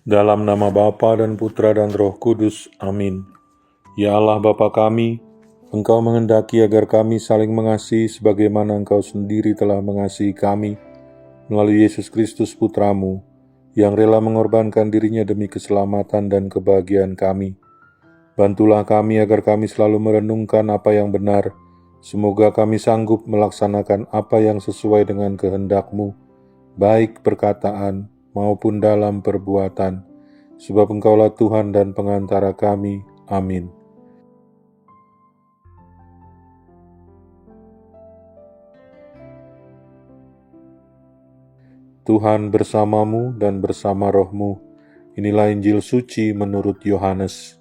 Dalam nama Bapa dan Putra dan Roh Kudus. Amin. Ya Allah Bapa kami, Engkau menghendaki agar kami saling mengasihi sebagaimana Engkau sendiri telah mengasihi kami melalui Yesus Kristus Putramu, yang rela mengorbankan dirinya demi keselamatan dan kebahagiaan kami. Bantulah kami agar kami selalu merenungkan apa yang benar. Semoga kami sanggup melaksanakan apa yang sesuai dengan kehendak-Mu, baik perkataan maupun dalam perbuatan, sebab Engkaulah Tuhan dan pengantara kami. Amin. Tuhan bersamamu dan bersama rohmu. Inilah Injil suci menurut Yohanes.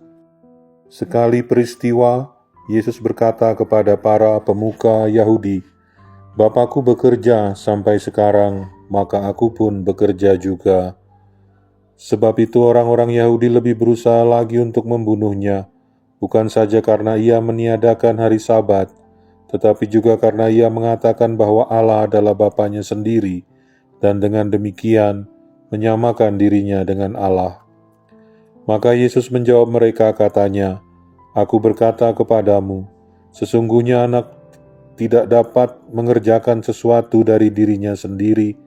Sekali peristiwa, Yesus berkata kepada para pemuka Yahudi, "Bapakku bekerja sampai sekarang, maka aku pun bekerja juga." Sebab itu orang-orang Yahudi lebih berusaha lagi untuk membunuhnya, bukan saja karena ia meniadakan hari Sabat, tetapi juga karena ia mengatakan bahwa Allah adalah Bapanya sendiri, dan dengan demikian menyamakan dirinya dengan Allah. Maka Yesus menjawab mereka, katanya, "Aku berkata kepadamu, sesungguhnya anak tidak dapat mengerjakan sesuatu dari dirinya sendiri,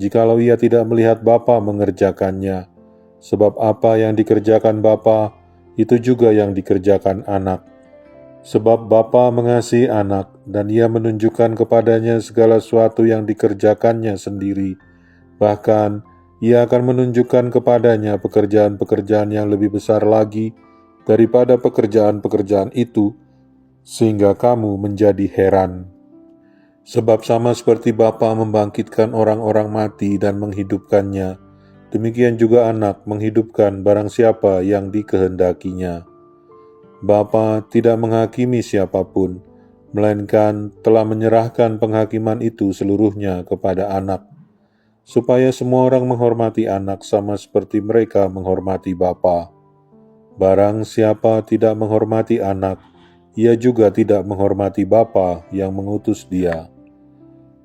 jikalau ia tidak melihat Bapa mengerjakannya. Sebab apa yang dikerjakan Bapa, itu juga yang dikerjakan anak. Sebab Bapa mengasihi anak, dan ia menunjukkan kepadanya segala sesuatu yang dikerjakannya sendiri. Bahkan, ia akan menunjukkan kepadanya pekerjaan-pekerjaan yang lebih besar lagi daripada pekerjaan-pekerjaan itu, sehingga kamu menjadi heran. Sebab sama seperti Bapa membangkitkan orang-orang mati dan menghidupkannya, demikian juga anak menghidupkan barang siapa yang dikehendakinya. Bapa tidak menghakimi siapapun, melainkan telah menyerahkan penghakiman itu seluruhnya kepada anak, supaya semua orang menghormati anak sama seperti mereka menghormati Bapa. Barang siapa tidak menghormati anak, ia juga tidak menghormati Bapa yang mengutus dia.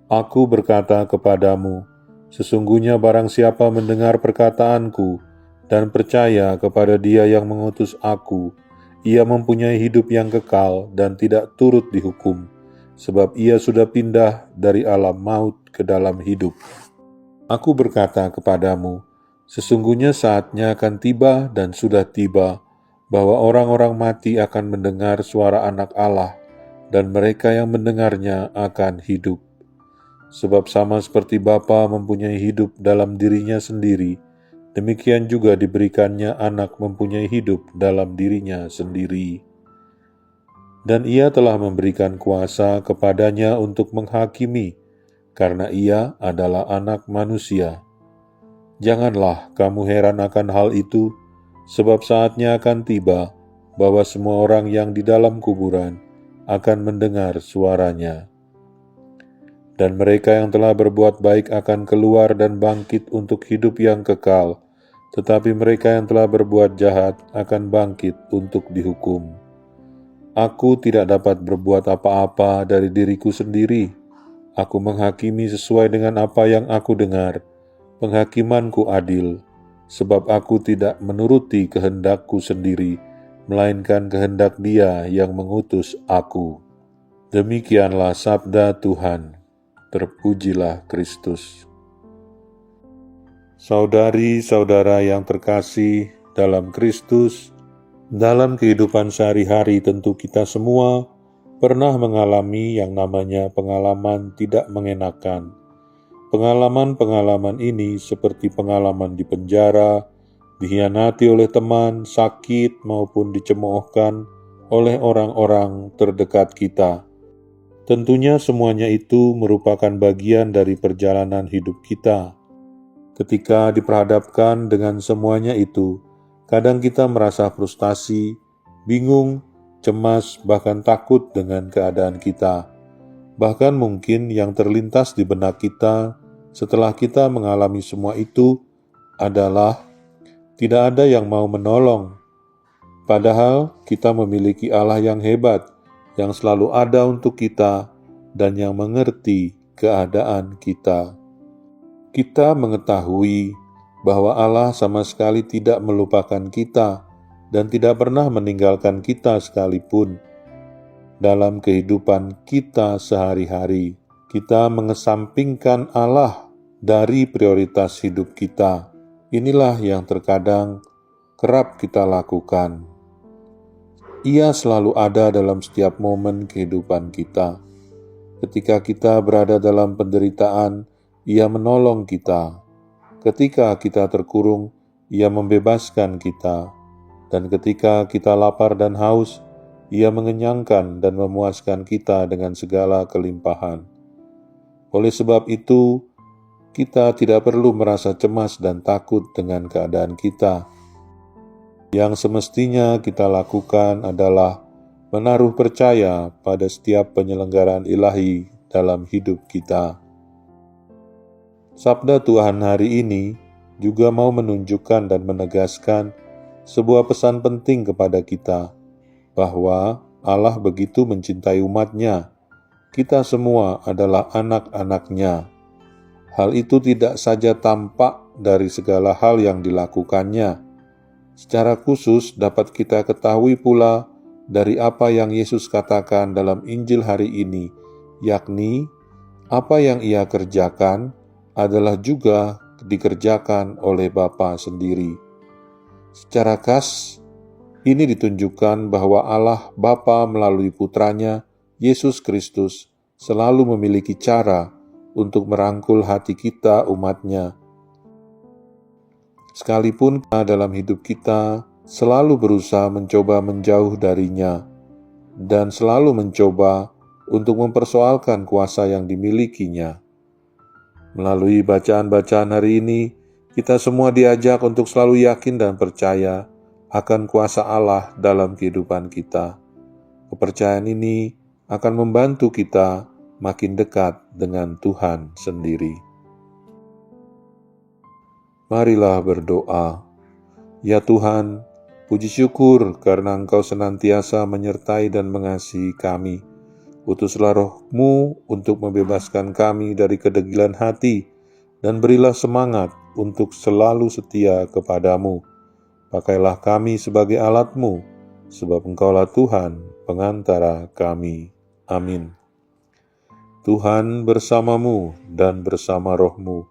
Aku berkata kepadamu, sesungguhnya barang siapa mendengar perkataanku dan percaya kepada Dia yang mengutus aku, ia mempunyai hidup yang kekal dan tidak turut dihukum, sebab ia sudah pindah dari alam maut ke dalam hidup. Aku berkata kepadamu, sesungguhnya saatnya akan tiba dan sudah tiba, bahwa orang-orang mati akan mendengar suara Anak Allah, dan mereka yang mendengarnya akan hidup. Sebab sama seperti Bapa mempunyai hidup dalam dirinya sendiri, demikian juga diberikannya anak mempunyai hidup dalam dirinya sendiri. Dan ia telah memberikan kuasa kepadanya untuk menghakimi, karena ia adalah anak manusia. Janganlah kamu heran akan hal itu, sebab saatnya akan tiba bahwa semua orang yang di dalam kuburan akan mendengar suaranya. Dan mereka yang telah berbuat baik akan keluar dan bangkit untuk hidup yang kekal, tetapi mereka yang telah berbuat jahat akan bangkit untuk dihukum. Aku tidak dapat berbuat apa-apa dari diriku sendiri. Aku menghakimi sesuai dengan apa yang aku dengar. Penghakimanku adil, sebab aku tidak menuruti kehendakku sendiri, melainkan kehendak Dia yang mengutus aku." Demikianlah sabda Tuhan. Terpujilah Kristus. Saudari-saudara yang terkasih dalam Kristus, dalam kehidupan sehari-hari tentu kita semua pernah mengalami yang namanya pengalaman tidak mengenakan. Pengalaman-pengalaman ini seperti pengalaman di penjara, dikhianati oleh teman, sakit maupun dicemoohkan oleh orang-orang terdekat kita. Tentunya semuanya itu merupakan bagian dari perjalanan hidup kita. Ketika diperhadapkan dengan semuanya itu, kadang kita merasa frustasi, bingung, cemas, bahkan takut dengan keadaan kita. Bahkan mungkin yang terlintas di benak kita setelah kita mengalami semua itu adalah tidak ada yang mau menolong. Padahal kita memiliki Allah yang hebat, yang selalu ada untuk kita dan yang mengerti keadaan kita. Kita mengetahui bahwa Allah sama sekali tidak melupakan kita dan tidak pernah meninggalkan kita sekalipun. Dalam kehidupan kita sehari-hari, kita mengesampingkan Allah dari prioritas hidup kita. Inilah yang terkadang kerap kita lakukan. Ia selalu ada dalam setiap momen kehidupan kita. Ketika kita berada dalam penderitaan, Ia menolong kita. Ketika kita terkurung, Ia membebaskan kita. Dan ketika kita lapar dan haus, Ia mengenyangkan dan memuaskan kita dengan segala kelimpahan. Oleh sebab itu, kita tidak perlu merasa cemas dan takut dengan keadaan kita. Yang semestinya kita lakukan adalah menaruh percaya pada setiap penyelenggaraan ilahi dalam hidup kita. Sabda Tuhan hari ini juga mau menunjukkan dan menegaskan sebuah pesan penting kepada kita, bahwa Allah begitu mencintai umat-Nya. Kita semua adalah anak-anak-Nya. Hal itu tidak saja tampak dari segala hal yang dilakukannya. Secara khusus dapat kita ketahui pula dari apa yang Yesus katakan dalam Injil hari ini, yakni apa yang Ia kerjakan adalah juga dikerjakan oleh Bapa sendiri. Secara khas, ini ditunjukkan bahwa Allah Bapa melalui Putranya, Yesus Kristus, selalu memiliki cara untuk merangkul hati kita umat-Nya. Sekalipun dalam hidup kita selalu berusaha mencoba menjauh darinya dan selalu mencoba untuk mempersoalkan kuasa yang dimilikinya. Melalui bacaan-bacaan hari ini, kita semua diajak untuk selalu yakin dan percaya akan kuasa Allah dalam kehidupan kita. Kepercayaan ini akan membantu kita makin dekat dengan Tuhan sendiri. Marilah berdoa. Ya Tuhan, puji syukur karena Engkau senantiasa menyertai dan mengasihi kami. Utuslah Roh-Mu untuk membebaskan kami dari kedegilan hati, dan berilah semangat untuk selalu setia kepadamu. Pakailah kami sebagai alat-Mu, sebab Engkaulah Tuhan, pengantara kami. Amin. Tuhan bersamamu dan bersama roh-Mu.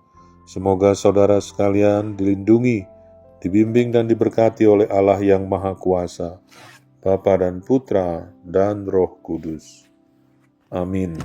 Semoga saudara sekalian dilindungi, dibimbing dan diberkati oleh Allah yang Maha Kuasa, Bapa dan Putra dan Roh Kudus. Amin.